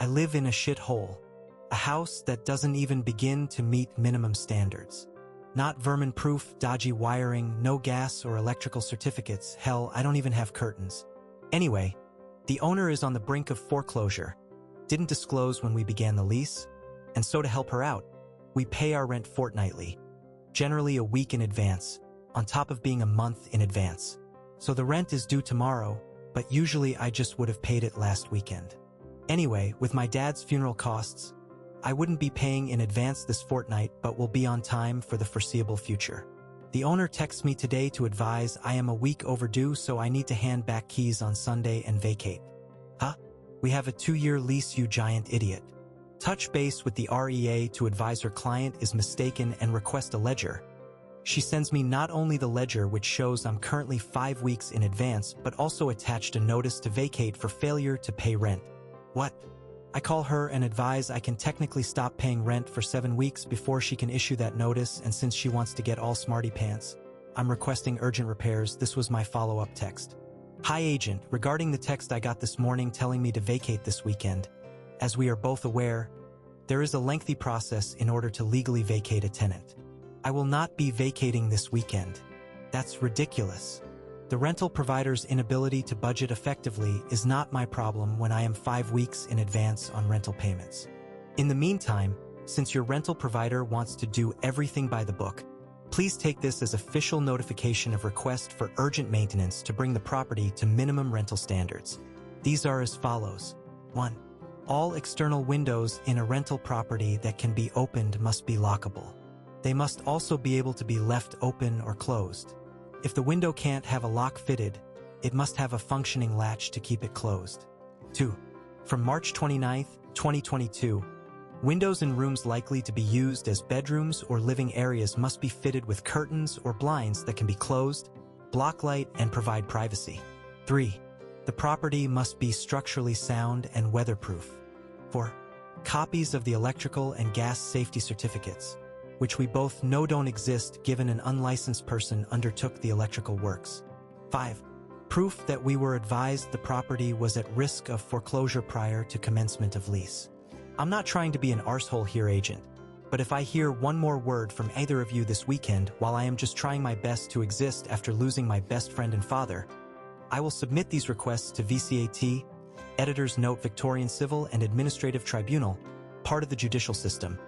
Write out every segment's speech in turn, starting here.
live in a shithole. A house that doesn't even begin to meet minimum standards. Not vermin-proof, dodgy wiring, no gas or electrical certificates. Hell, I don't even have curtains. Anyway, the owner is on the brink of foreclosure. Didn't disclose when we began the lease. And so to help her out, we pay our rent fortnightly. Generally a week in advance, on top of being a month in advance. So the rent is due tomorrow, but usually I just would have paid it last weekend. Anyway, with my dad's funeral costs, I wouldn't be paying in advance this fortnight but will be on time for the foreseeable future. The owner texts me today to advise I am a week overdue, so I need to hand back keys on Sunday and vacate. Huh? We have a 2-year lease, you giant idiot. Touch base with the REA to advise her client is mistaken and request a ledger. She sends me not only the ledger, which shows I'm currently 5 weeks in advance, but also attached a notice to vacate for failure to pay rent. What? I call her and advise I can technically stop paying rent for 7 weeks before she can issue that notice, and since she wants to get all smarty pants, I'm requesting urgent repairs. This was my follow-up text. Hi agent, regarding the text I got this morning telling me to vacate this weekend. As we are both aware, there is a lengthy process in order to legally vacate a tenant. I will not be vacating this weekend. That's ridiculous. The rental provider's inability to budget effectively is not my problem when I am 5 weeks in advance on rental payments. In the meantime, since your rental provider wants to do everything by the book, please take this as official notification of request for urgent maintenance to bring the property to minimum rental standards. These are as follows. 1. All external windows in a rental property that can be opened must be lockable. They must also be able to be left open or closed. If the window can't have a lock fitted, it must have a functioning latch to keep it closed. 2. From March 29, 2022, windows in rooms likely to be used as bedrooms or living areas must be fitted with curtains or blinds that can be closed, block light, and provide privacy. 3. The property must be structurally sound and weatherproof. 4. Copies of the electrical and gas safety certificates, which we both know don't exist given an unlicensed person undertook the electrical works. 5. Proof that we were advised the property was at risk of foreclosure prior to commencement of lease. I'm not trying to be an arsehole here, agent, but if I hear one more word from either of you this weekend while I am just trying my best to exist after losing my best friend and father, I will submit these requests to VCAT, Editor's Note Victorian Civil and Administrative Tribunal, part of the judicial system.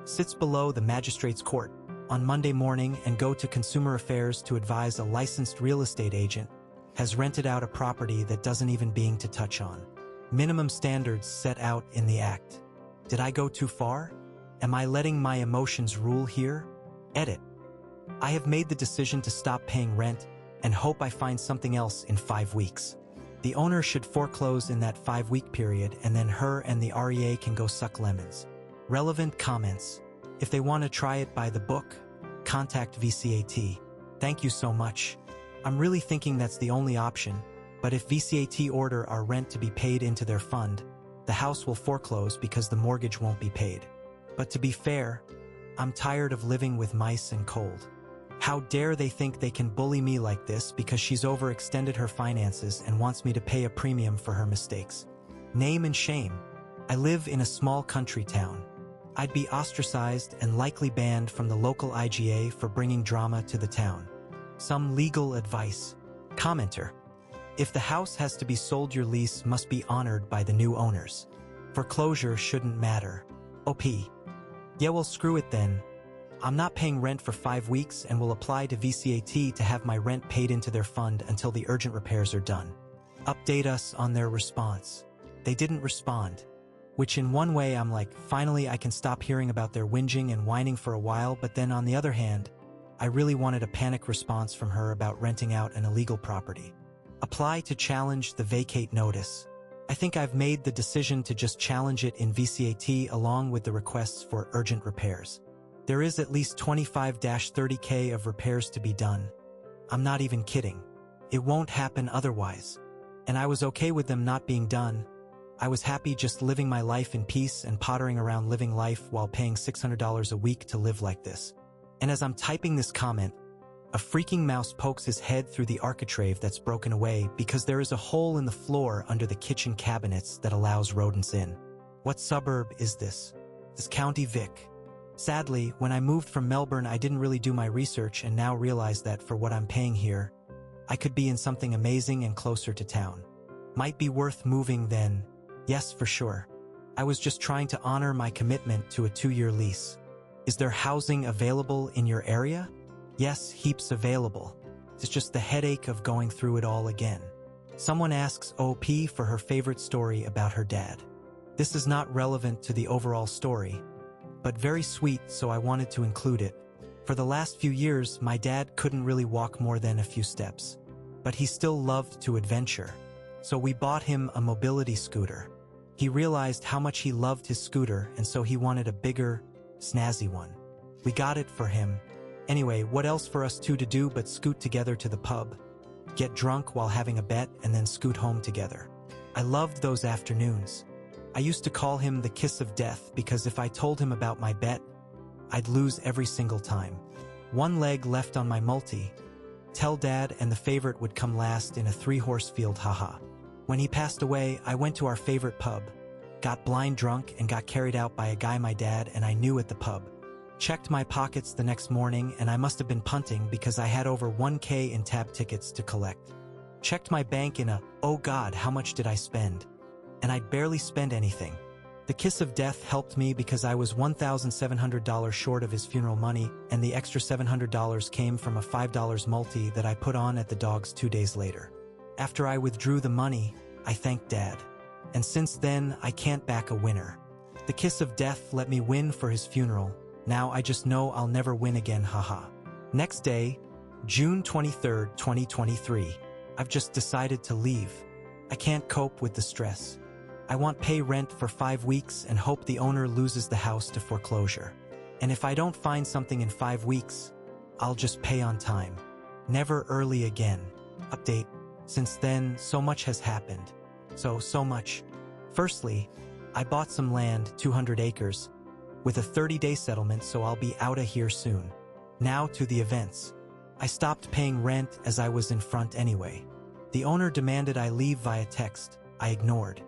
Sits below the Magistrates Court, on Monday morning, and go to Consumer Affairs to advise a licensed real estate agent has rented out a property that doesn't even being to touch on. Minimum standards set out in the Act. Did I go too far? Am I letting my emotions rule here? Edit. I have made the decision to stop paying rent and hope I find something else in 5 weeks. The owner should foreclose in that 5-week period, and then her and the REA can go suck lemons. Relevant comments. If they want to try it by the book, contact VCAT. Thank you so much. I'm really thinking that's the only option, but if VCAT order our rent to be paid into their fund, the house will foreclose because the mortgage won't be paid. But to be fair, I'm tired of living with mice and cold. How dare they think they can bully me like this because she's overextended her finances and wants me to pay a premium for her mistakes. Name and shame. I live in a small country town. I'd be ostracized and likely banned from the local IGA for bringing drama to the town. Some legal advice. Commenter. If the house has to be sold, your lease must be honored by the new owners. Foreclosure shouldn't matter. OP. Yeah, well, screw it then. I'm not paying rent for 5 weeks and will apply to VCAT to have my rent paid into their fund until the urgent repairs are done. Update us on their response. They didn't respond. Which in one way I'm like, finally I can stop hearing about their whinging and whining for a while, but then on the other hand, I really wanted a panic response from her about renting out an illegal property. Apply to challenge the vacate notice. I think I've made the decision to just challenge it in VCAT along with the requests for urgent repairs. There is at least 25-30K of repairs to be done. I'm not even kidding. It won't happen otherwise. And I was okay with them not being done. I was happy just living my life in peace and pottering around living life while paying $600 a week to live like this. And as I'm typing this comment, a freaking mouse pokes his head through the architrave that's broken away because there is a hole in the floor under the kitchen cabinets that allows rodents in. What suburb is this? This County Vic. Sadly, when I moved from Melbourne, I didn't really do my research and now realize that for what I'm paying here, I could be in something amazing and closer to town. Might be worth moving then. Yes, for sure. I was just trying to honor my commitment to a 2-year lease. Is there housing available in your area? Yes, heaps available. It's just the headache of going through it all again. Someone asks OP for her favorite story about her dad. This is not relevant to the overall story, but very sweet, so I wanted to include it. For the last few years, my dad couldn't really walk more than a few steps, but he still loved to adventure. So we bought him a mobility scooter. He realized how much he loved his scooter, and so he wanted a bigger, snazzy one. We got it for him. Anyway, what else for us two to do but scoot together to the pub, get drunk while having a bet, and then scoot home together. I loved those afternoons. I used to call him the kiss of death because if I told him about my bet, I'd lose every single time. One leg left on my multi. Tell Dad and the favorite would come last in a 3-horse field, haha. When he passed away, I went to our favorite pub, got blind drunk and got carried out by a guy my dad and I knew at the pub. Checked my pockets the next morning and I must have been punting because I had over 1K in tab tickets to collect. Checked my bank in a, oh God, how much did I spend? And I'd barely spend anything. The kiss of death helped me because I was $1,700 short of his funeral money and the extra $700 came from a $5 multi that I put on at the dogs 2 days later. After I withdrew the money, I thanked Dad. And since then, I can't back a winner. The kiss of death let me win for his funeral. Now I just know I'll never win again, haha. Next day, June 23rd, 2023. I've just decided to leave. I can't cope with the stress. I want pay rent for 5 weeks and hope the owner loses the house to foreclosure. And if I don't find something in 5 weeks, I'll just pay on time. Never early again. Update. Since then, so much has happened. So much. Firstly, I bought some land, 200 acres, with a 30-day settlement, so I'll be outta here soon. Now to the events. I stopped paying rent as I was in front anyway. The owner demanded I leave via text. I ignored.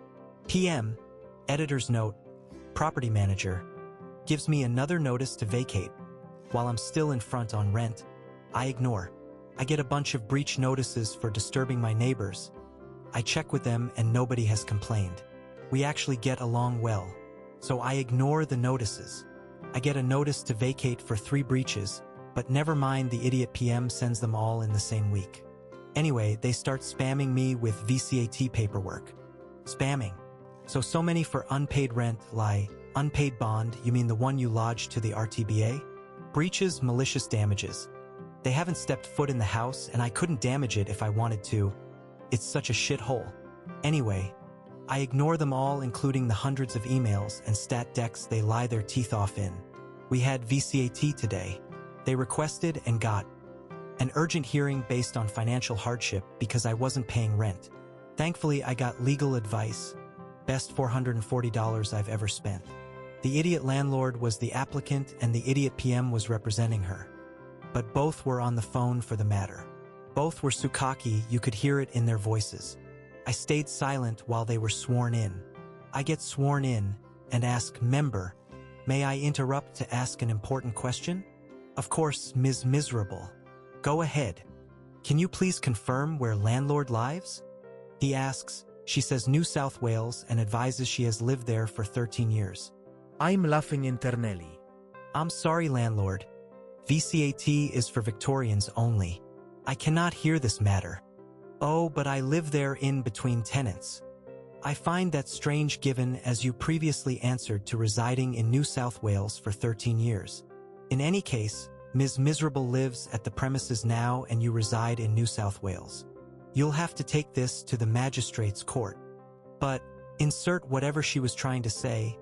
PM, editor's note, property manager, gives me another notice to vacate. While I'm still in front on rent, I ignore. I get a bunch of breach notices for disturbing my neighbors. I check with them and nobody has complained. We actually get along well. So I ignore the notices. I get a notice to vacate for 3 breaches, but never mind, the idiot PM sends them all in the same week. Anyway, they start spamming me with VCAT paperwork. Spamming. So many for unpaid rent, lie. Unpaid bond, you mean the one you lodged to the RTBA? Breaches, malicious damages. They haven't stepped foot in the house and I couldn't damage it if I wanted to. It's such a shithole. Anyway, I ignore them all, including the hundreds of emails and stat decks they lie their teeth off in. We had VCAT today. They requested and got an urgent hearing based on financial hardship because I wasn't paying rent. Thankfully, I got legal advice. Best $440 I've ever spent. The idiot landlord was the applicant and the idiot PM was representing her. But both were on the phone for the matter. Both were Sukaki, you could hear it in their voices. I stayed silent while they were sworn in. I get sworn in and ask, member, may I interrupt to ask an important question? Of course, Ms. Miserable. Go ahead. Can you please confirm where landlord lives? He asks. She says New South Wales and advises she has lived there for 13 years. I'm laughing internally. I'm sorry, landlord. VCAT is for Victorians only. I cannot hear this matter. Oh, but I live there in between tenants. I find that strange given as you previously answered to residing in New South Wales for 13 years. In any case, Ms. Miserable lives at the premises now and you reside in New South Wales. You'll have to take this to the magistrate's court. But, insert whatever she was trying to say.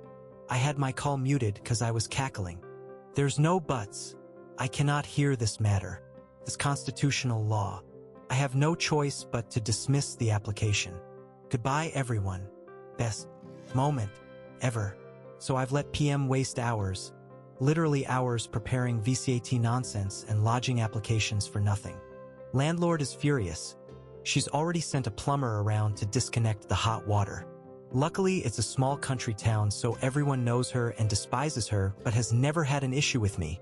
I had my call muted because I was cackling. There's no buts. I cannot hear this matter. This constitutional law. I have no choice but to dismiss the application. Goodbye, everyone. Best moment ever. So I've let PM waste hours, literally hours, preparing VCAT nonsense and lodging applications for nothing. Landlord is furious. She's already sent a plumber around to disconnect the hot water. Luckily, it's a small country town, so everyone knows her and despises her, but has never had an issue with me.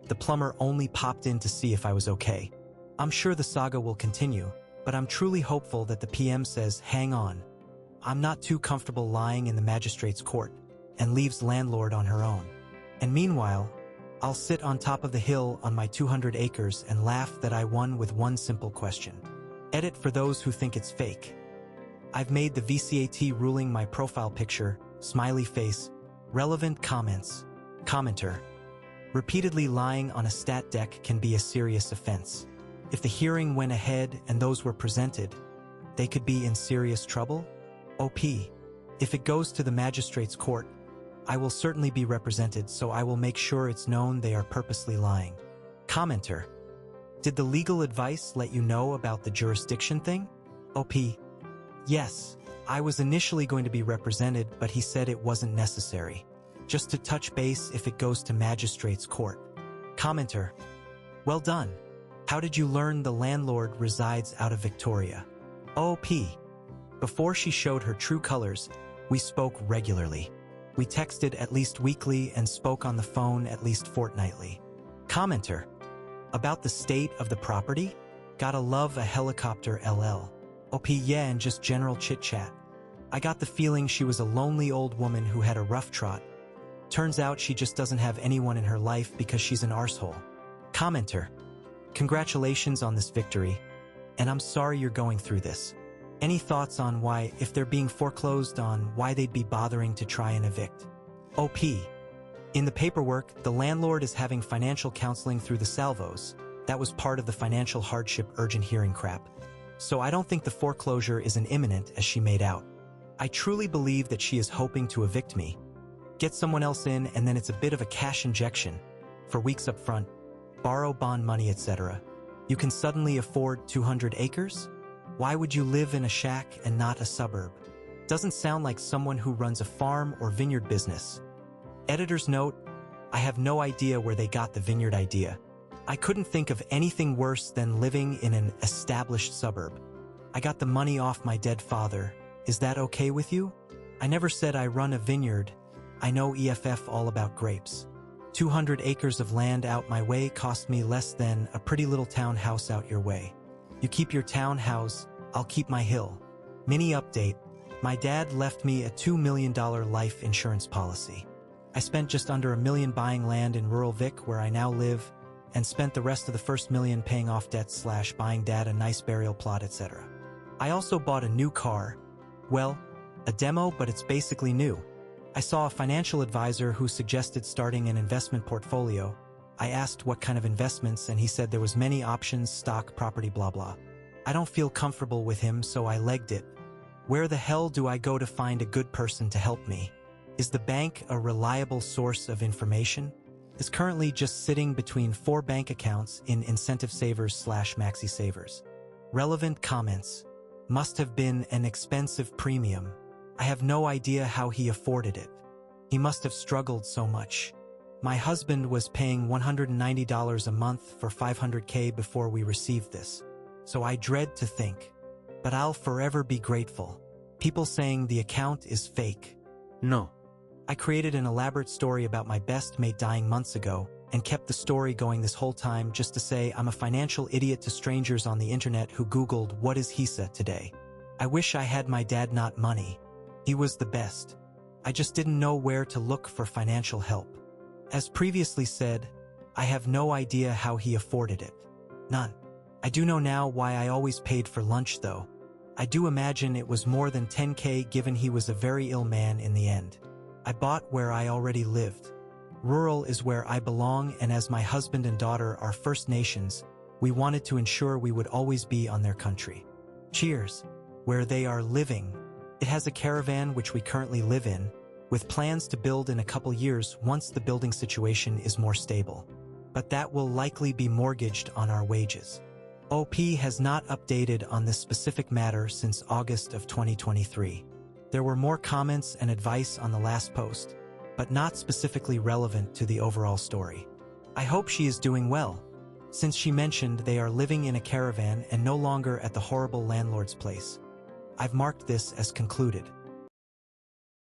The plumber only popped in to see if I was okay. I'm sure the saga will continue, but I'm truly hopeful that the PM says, hang on. I'm not too comfortable lying in the magistrate's court, and leaves Landlord on her own. And meanwhile, I'll sit on top of the hill on my 200 acres and laugh that I won with one simple question. Edit for those who think it's fake. I've made the VCAT ruling my profile picture, smiley face, relevant comments. Commenter. Repeatedly lying on a stat deck can be a serious offense. If the hearing went ahead and those were presented, they could be in serious trouble? OP. If it goes to the magistrate's court, I will certainly be represented, so I will make sure it's known they are purposely lying. Commenter. Did the legal advice let you know about the jurisdiction thing? OP. Yes, I was initially going to be represented, but he said it wasn't necessary. Just to touch base if it goes to magistrate's court. Commenter. Well done. How did you learn the landlord resides out of Victoria? OP. Before she showed her true colors, we spoke regularly. We texted at least weekly and spoke on the phone at least fortnightly. Commenter. About the state of the property? Gotta love a helicopter LL. OP. Yeah, and just general chit-chat. I got the feeling she was a lonely old woman who had a rough trot. Turns out she just doesn't have anyone in her life because she's an arsehole. Commenter. Congratulations on this victory, and I'm sorry you're going through this. Any thoughts on why, if they're being foreclosed on, why they'd be bothering to try and evict? OP. In the paperwork, the landlord is having financial counseling through the salvos. That was part of the financial hardship urgent hearing crap. So I don't think the foreclosure is as imminent as she made out. I truly believe that she is hoping to evict me, get someone else in, and then it's a bit of a cash injection. For weeks up front, borrow bond money, etc. You can suddenly afford 200 acres? Why would you live in a shack and not a suburb? Doesn't sound like someone who runs a farm or vineyard business. Editor's note, I have no idea where they got the vineyard idea. I couldn't think of anything worse than living in an established suburb. I got the money off my dead father. Is that okay with you? I never said I run a vineyard. I know EFF all about grapes. 200 acres of land out my way cost me less than a pretty little townhouse out your way. You keep your townhouse, I'll keep my hill. Mini update. My dad left me a $2 million life insurance policy. I spent just under $1 million buying land in rural Vic where I now live, and spent the rest of the first $1 million paying off debts / buying dad a nice burial plot, etc. I also bought a new car. Well, a demo, but it's basically new. I saw a financial advisor who suggested starting an investment portfolio. I asked what kind of investments, and he said there was many options, stock, property, blah blah. I don't feel comfortable with him, so I legged it. Where the hell do I go to find a good person to help me? Is the bank a reliable source of information? Is currently just sitting between 4 bank accounts in incentive savers / maxi savers. Relevant comments. Must have been an expensive premium. I have no idea how he afforded it. He must have struggled so much. My husband was paying $190 a month for $500K before we received this. So I dread to think. But I'll forever be grateful. People saying the account is fake. No. I created an elaborate story about my best mate dying months ago and kept the story going this whole time just to say I'm a financial idiot to strangers on the internet who Googled what is HISA today. I wish I had my dad not money. He was the best. I just didn't know where to look for financial help. As previously said, I have no idea how he afforded it. None. I do know now why I always paid for lunch though. I do imagine it was more than 10K given he was a very ill man in the end. I bought where I already lived. Rural is where I belong, and as my husband and daughter are First Nations, we wanted to ensure we would always be on their country. Cheers. Where they are living. It has a caravan which we currently live in, with plans to build in a couple years once the building situation is more stable. But that will likely be mortgaged on our wages. OP has not updated on this specific matter since August of 2023. There were more comments and advice on the last post, but not specifically relevant to the overall story. I hope she is doing well, since she mentioned they are living in a caravan and no longer at the horrible landlord's place. I've marked this as concluded.